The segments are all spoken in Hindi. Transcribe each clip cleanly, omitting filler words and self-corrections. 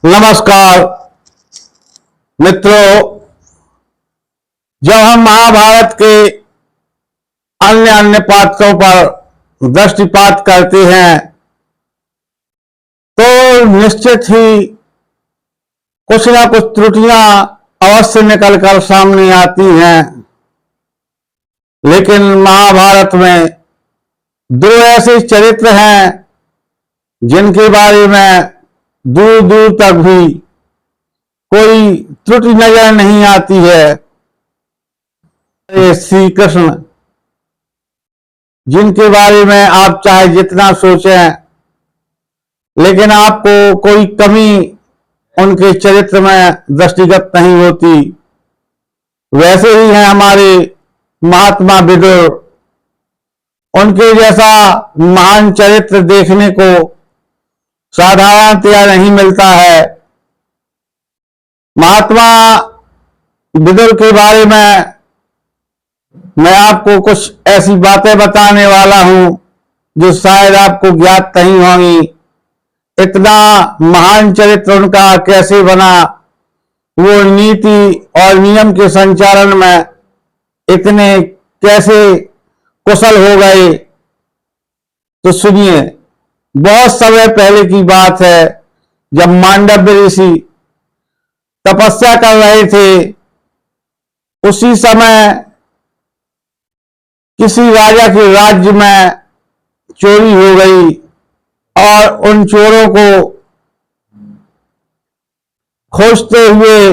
नमस्कार मित्रों, जब हम महाभारत के अन्य अन्य पात्रों पर दृष्टिपात करते हैं तो निश्चित ही कुछ ना कुछ त्रुटियां अवश्य निकलकर सामने आती हैं। लेकिन महाभारत में दो ऐसे चरित्र हैं जिनके बारे में दूर दूर तक भी कोई त्रुटि नजर नहीं आती है। श्री कृष्ण, जिनके बारे में आप चाहे जितना सोचें लेकिन आपको कोई कमी उनके चरित्र में दृष्टिगत नहीं होती। वैसे ही हैं हमारे महात्मा विदुर। उनके जैसा महान चरित्र देखने को साधारणतया नहीं मिलता है। महात्मा विदुर के बारे में मैं आपको कुछ ऐसी बातें बताने वाला हूं जो शायद आपको ज्ञात नहीं होंगी। इतना महान चरित्र उनका कैसे बना, वो नीति और नियम के संचालन में इतने कैसे कुशल हो गए, तो सुनिए। बहुत समय पहले की बात है, जब मांडव्य ऋषि तपस्या कर रहे थे, उसी समय किसी राजा के राज्य में चोरी हो गई और उन चोरों को खोजते हुए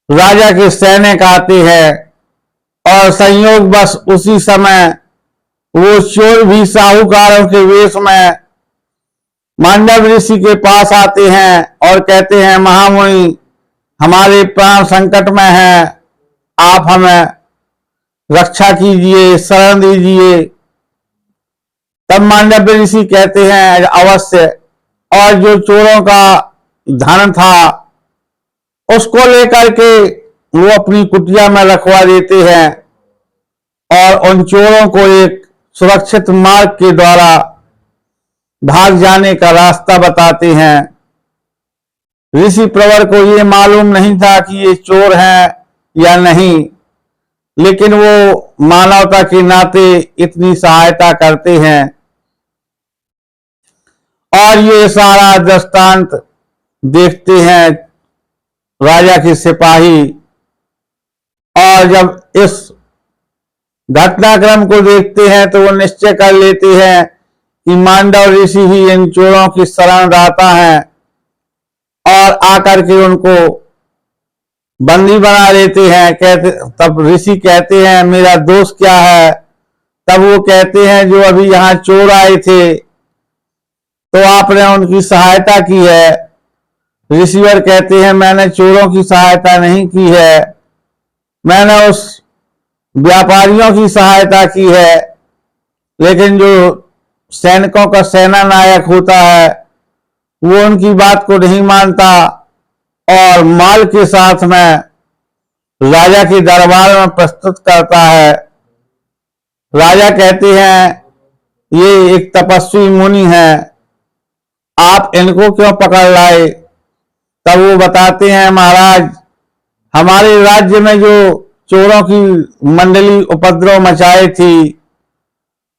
राजा के सैनिक आते हैं और संयोगवश उसी समय वो चोर भी साहूकारों के वेश में मांडव्य ऋषि के पास आते हैं और कहते हैं, महामुनि, हमारे प्राण संकट में हैं, आप हमें रक्षा कीजिए, शरण दीजिए। तब मांडव्य ऋषि कहते हैं, अवश्य। और जो चोरों का धन था उसको लेकर के वो अपनी कुटिया में रखवा देते हैं और उन चोरों को एक सुरक्षित मार्ग के द्वारा भाग जाने का रास्ता बताते हैं। ऋषि प्रवर को ये मालूम नहीं था कि ये चोर हैं या नहीं, लेकिन वो मानवता के नाते इतनी सहायता करते हैं और ये सारा दृष्टांत देखते हैं राजा के सिपाही। और जब इस घटनाक्रम को देखते हैं तो वो निश्चय कर लेते हैं कि मांडव ऋषि ही इन चोरों की शरणदाता हैं और आकर के उनको बंदी बना लेते हैं। तब ऋषि कहते हैं, मेरा दोष क्या है? तब वो कहते हैं, जो अभी यहाँ चोर आए थे तो आपने उनकी सहायता की है। ऋषिवर कहते हैं, मैंने चोरों की सहायता नहीं की है, मैंने उस व्यापारियों की सहायता की है। लेकिन जो सैनिकों का सेना नायक होता है वो उनकी बात को नहीं मानता और माल के साथ में राजा के दरबार में प्रस्तुत करता है। राजा कहते हैं, ये एक तपस्वी मुनि है, आप इनको क्यों पकड़ लाए? तब वो बताते हैं, महाराज, हमारे राज्य में जो चोरों की मंडली उपद्रव मचाई थी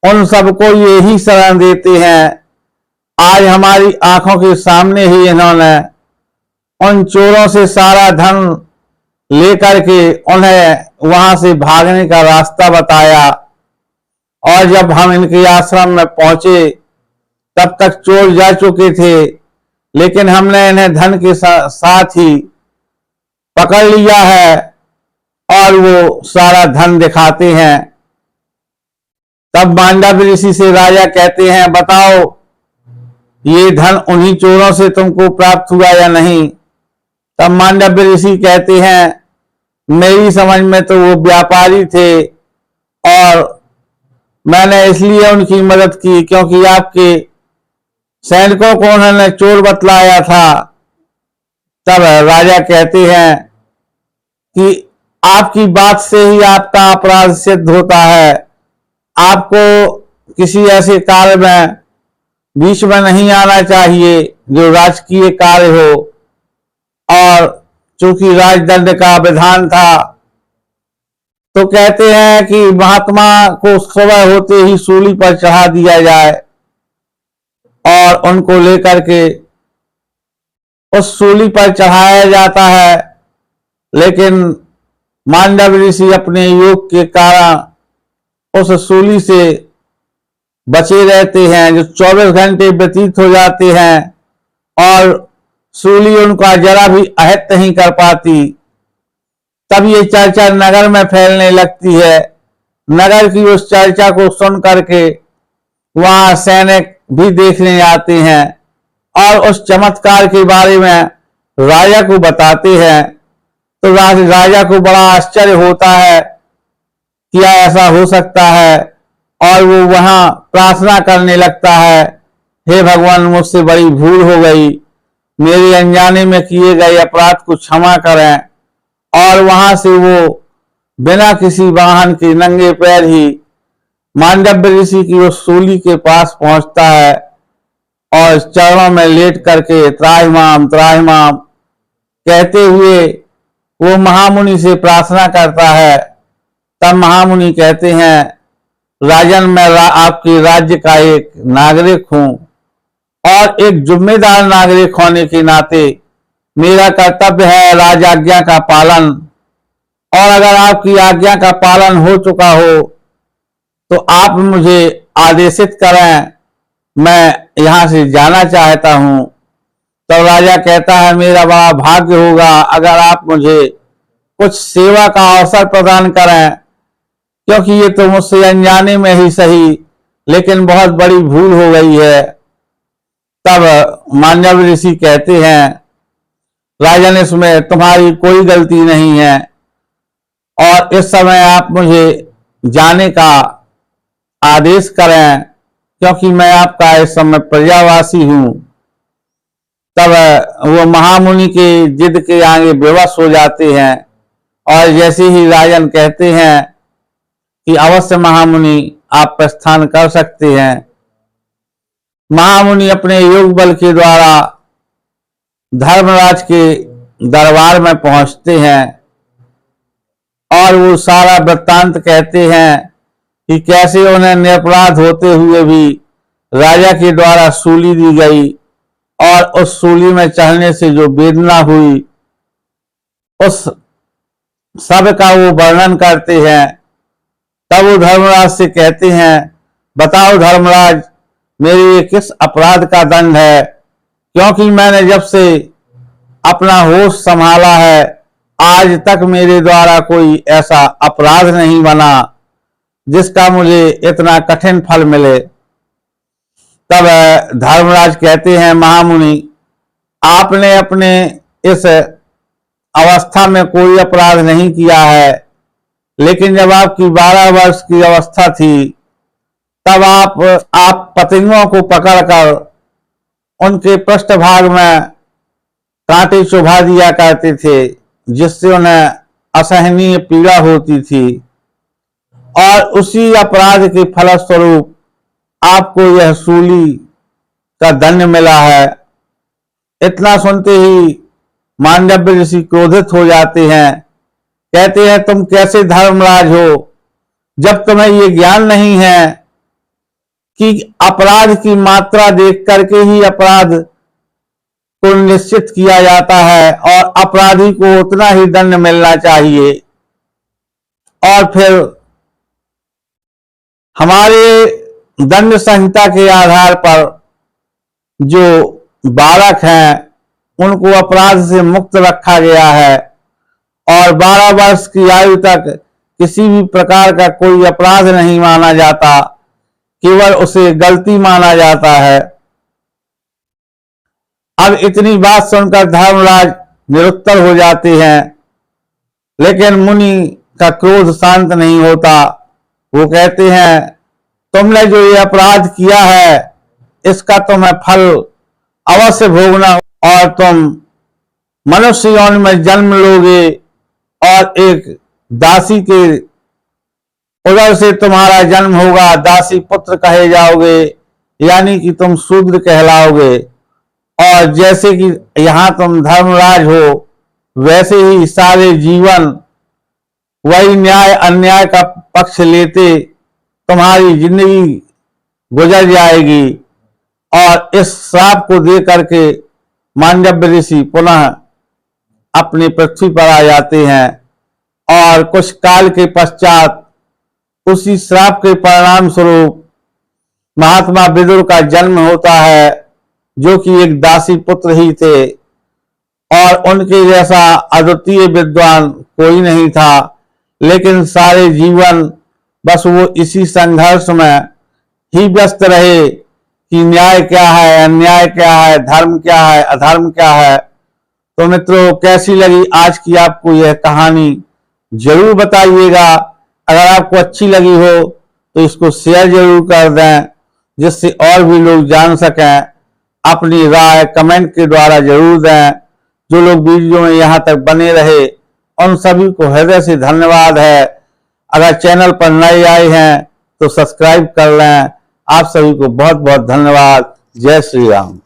उन सबको ये ही शरण देते हैं। आज हमारी आंखों के सामने ही इन्होंने उन चोरों से सारा धन लेकर के उन्हें वहां से भागने का रास्ता बताया और जब हम इनके आश्रम में पहुंचे तब तक चोर जा चुके थे, लेकिन हमने इन्हें धन के साथ ही पकड़ लिया है और वो सारा धन दिखाते हैं। तब मांडव्य ऋषि से राजा कहते हैं, बताओ ये धन उन्हीं चोरों से तुमको प्राप्त हुआ या नहीं? तब मांडव्य ऋषि कहते हैं, मेरी समझ में तो वो व्यापारी थे और मैंने इसलिए उनकी मदद की क्योंकि आपके सैनिकों को उन्होंने चोर बतलाया था। तब राजा कहते हैं कि आपकी बात से ही आपका अपराध सिद्ध होता है। आपको किसी ऐसे कार्य में बीच में नहीं आना चाहिए जो राजकीय कार्य हो। और चूंकि राजदंड का विधान था तो कहते हैं कि महात्मा को सुबह होते ही सूली पर चढ़ा दिया जाए और उनको लेकर के उस सूली पर चढ़ाया जाता है। लेकिन मांडव ऋषि अपने योग के कारण उस सूली से बचे रहते हैं, जो 24 घंटे व्यतीत हो जाते हैं और सूली उनका जरा भी आहत नहीं कर पाती। तब ये चर्चा नगर में फैलने लगती है। नगर की उस चर्चा को सुन करके वहां सैनिक भी देखने आते हैं और उस चमत्कार के बारे में राजा को बताते हैं। तो राजा को बड़ा आश्चर्य होता है, क्या ऐसा हो सकता है, और वो वहां प्रार्थना करने लगता है, हे भगवान, मुझसे बड़ी भूल हो गई, मेरे अनजाने में किए गए अपराध को क्षमा करें। और वहां से वो बिना किसी वाहन के नंगे पैर ही मांडव्य ऋषि की उस सूली के पास पहुंचता है और चरणों में लेट करके त्राहिमाम त्राहिमाम कहते हुए वो महामुनि से प्रार्थना करता है। तब महामुनि कहते हैं, राजन, मैं आपके राज्य का एक नागरिक हूं और एक जिम्मेदार नागरिक होने के नाते मेरा कर्तव्य है राजाज्ञा का पालन। और अगर आपकी आज्ञा का पालन हो चुका हो तो आप मुझे आदेशित करें, मैं यहां से जाना चाहता हूं। तो राजा कहता है, मेरा बड़ा भाग्य होगा अगर आप मुझे कुछ सेवा का अवसर प्रदान करें, क्योंकि ये तो मुझसे अनजाने में ही सही लेकिन बहुत बड़ी भूल हो गई है। तब मांडव ऋषि कहते हैं, राजन, इसमें तुम्हारी कोई गलती नहीं है और इस समय आप मुझे जाने का आदेश करें, क्योंकि मैं आपका इस समय प्रजावासी हूं। तब वो महामुनि के जिद के आगे बेबस हो जाते हैं और जैसे ही राजन कहते हैं कि अवश्य महामुनि आप प्रस्थान कर सकते हैं, महामुनि अपने योग बल के द्वारा धर्मराज के दरबार में पहुंचते हैं और वो सारा वृत्तांत कहते हैं कि कैसे उन्हें निरपराध होते हुए भी राजा के द्वारा सूली दी गई और उस सूली में चढ़ने से जो वेदना हुई उस सब का वो वर्णन करते हैं। तब वो धर्मराज से कहते हैं, बताओ धर्मराज, मेरे किस अपराध का दंड है, क्योंकि मैंने जब से अपना होश संभाला है आज तक मेरे द्वारा कोई ऐसा अपराध नहीं बना जिसका मुझे इतना कठिन फल मिले। तब धर्मराज कहते हैं, महामुनि, आपने अपने इस अवस्था में कोई अपराध नहीं किया है, लेकिन जब आपकी 12 वर्ष की अवस्था थी तब आप पतंगों को पकड़कर उनके पृष्ठभाग में कांटे चुभा दिया करते थे, जिससे उन्हें असहनीय पीड़ा होती थी और उसी अपराध के फलस्वरूप आपको यह सूली का दंड मिला है। इतना सुनते ही मांडव्य ऋषि क्रोधित हो जाते हैं, कहते हैं, तुम कैसे धर्मराज हो जब तुम्हें ये ज्ञान नहीं है कि अपराध की मात्रा देख करके ही अपराध को निश्चित किया जाता है और अपराधी को उतना ही दंड मिलना चाहिए। और फिर हमारे दंड संहिता के आधार पर जो बालक हैं उनको अपराध से मुक्त रखा गया है और 12 वर्ष की आयु तक किसी भी प्रकार का कोई अपराध नहीं माना जाता, केवल उसे गलती माना जाता है। अब इतनी बात सुनकर धर्मराज निरुत्तर हो जाते हैं, लेकिन मुनि का क्रोध शांत नहीं होता। वो कहते हैं, तुमने जो ये अपराध किया है इसका तुम्हें फल अवश्य भोगना और तुम मनुष्य योनि में जन्म लोगे और एक दासी के उदर से तुम्हारा जन्म होगा, दासी पुत्र कहे जाओगे। यानी कि तुम शूद्र कहलाओगे। और जैसे कि यहाँ तुम धर्मराज हो, वैसे ही सारे जीवन वही न्याय अन्याय का पक्ष लेते तुम्हारी जिंदगी गुजर जाएगी। और इस श्राप को दे करके मांडव्य ऋषि पुनः अपनी पृथ्वी पर आ जाते हैं। और कुछ काल के पश्चात उसी श्राप के परिणाम स्वरूप महात्मा विदुर का जन्म होता है, जो कि एक दासी पुत्र ही थे और उनके जैसा अद्वितीय विद्वान कोई नहीं था। लेकिन सारे जीवन बस वो इसी संघर्ष में ही व्यस्त रहे कि न्याय क्या है, अन्याय क्या है, धर्म क्या है, अधर्म क्या है। तो मित्रों, कैसी लगी आज की आपको यह कहानी जरूर बताइएगा। अगर आपको अच्छी लगी हो तो इसको शेयर जरूर कर दें, जिससे और भी लोग जान सकें। अपनी राय कमेंट के द्वारा जरूर दें। जो लोग वीडियो में यहाँ तक बने रहे उन सभी को हृदय से धन्यवाद है। अगर चैनल पर नए आए हैं तो सब्सक्राइब कर लें। आप सभी को बहुत बहुत धन्यवाद। जय श्री राम।